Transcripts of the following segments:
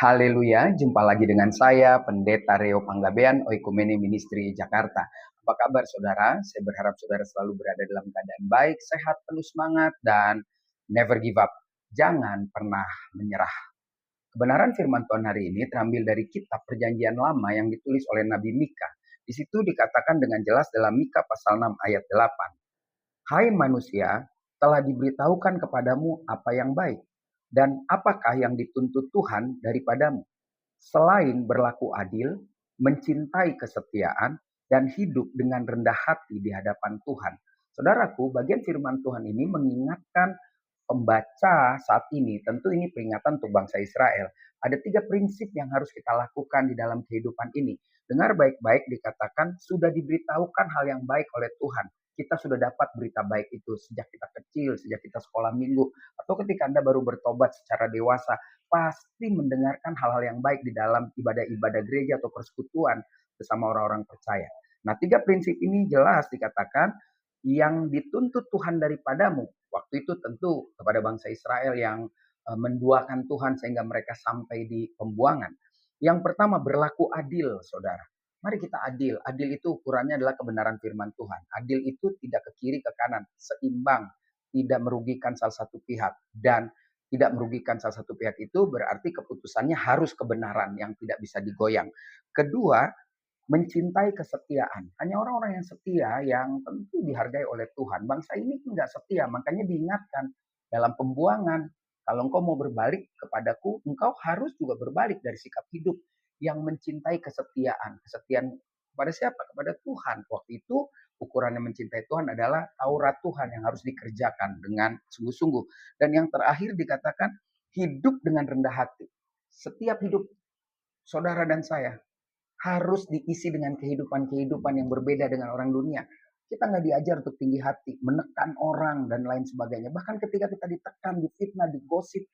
Haleluya, jumpa lagi dengan saya, Pendeta Reo Panggabean, Oikumene Ministry Jakarta. Apa kabar saudara? Saya berharap saudara selalu berada dalam keadaan baik, sehat, penuh semangat, dan never give up. Jangan pernah menyerah. Kebenaran firman Tuhan hari ini terambil dari kitab Perjanjian Lama yang ditulis oleh Nabi Mika. Di situ dikatakan dengan jelas dalam Mika pasal 6 ayat 8. Hai manusia, telah diberitahukan kepadamu apa yang baik, dan apakah yang dituntut Tuhan daripadamu, selain berlaku adil, mencintai kesetiaan, dan hidup dengan rendah hati di hadapan Tuhan. Saudaraku, bagian firman Tuhan ini mengingatkan pembaca saat ini, tentu ini peringatan untuk bangsa Israel. Ada 3 prinsip yang harus kita lakukan di dalam kehidupan ini. Dengar baik-baik, dikatakan sudah diberitahukan hal yang baik oleh Tuhan. Kita sudah dapat berita baik itu sejak kita kecil, sejak kita sekolah minggu, atau ketika Anda baru bertobat secara dewasa, pasti mendengarkan hal-hal yang baik di dalam ibadah-ibadah gereja atau persekutuan bersama orang-orang percaya. Nah, 3 prinsip ini jelas dikatakan yang dituntut Tuhan daripadamu. Waktu itu tentu kepada bangsa Israel yang menduakan Tuhan sehingga mereka sampai di pembuangan. Yang pertama, berlaku adil, saudara. Mari kita adil. Adil itu ukurannya adalah kebenaran firman Tuhan. Adil itu tidak ke kiri ke kanan, seimbang, tidak merugikan salah satu pihak. Dan tidak merugikan salah satu pihak itu berarti keputusannya harus kebenaran yang tidak bisa digoyang. Kedua, mencintai kesetiaan. Hanya orang-orang yang setia yang tentu dihargai oleh Tuhan. Bangsa ini enggak setia, makanya diingatkan dalam pembuangan, kalau engkau mau berbalik kepadaku, engkau harus juga berbalik dari sikap hidup yang mencintai kesetiaan. Kesetiaan kepada siapa? Kepada Tuhan. Waktu itu ukurannya mencintai Tuhan adalah Taurat Tuhan yang harus dikerjakan dengan sungguh-sungguh. Dan yang terakhir dikatakan hidup dengan rendah hati. Setiap hidup saudara dan saya harus diisi dengan kehidupan-kehidupan yang berbeda dengan orang dunia. Kita nggak diajar untuk tinggi hati, menekan orang, dan lain sebagainya. Bahkan ketika kita ditekan, difitnah, digosip,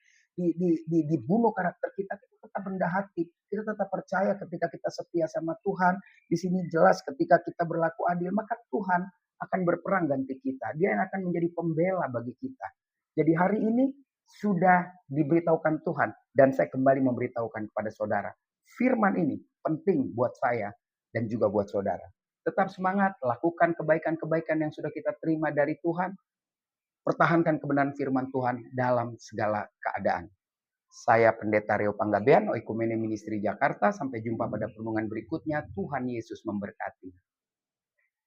dibunuh karakter kita, kita tetap rendah hati. Kita tetap percaya ketika kita setia sama Tuhan. Di sini jelas ketika kita berlaku adil, maka Tuhan akan berperang ganti kita. Dia yang akan menjadi pembela bagi kita. Jadi hari ini sudah diberitahukan Tuhan, dan saya kembali memberitahukan kepada saudara. Firman ini penting buat saya dan juga buat saudara. Tetap semangat, lakukan kebaikan-kebaikan yang sudah kita terima dari Tuhan. Pertahankan kebenaran firman Tuhan dalam segala keadaan. Saya Pendeta Reo Panggabean, Oikumene Ministry Jakarta. Sampai jumpa pada pertemuan berikutnya. Tuhan Yesus memberkati.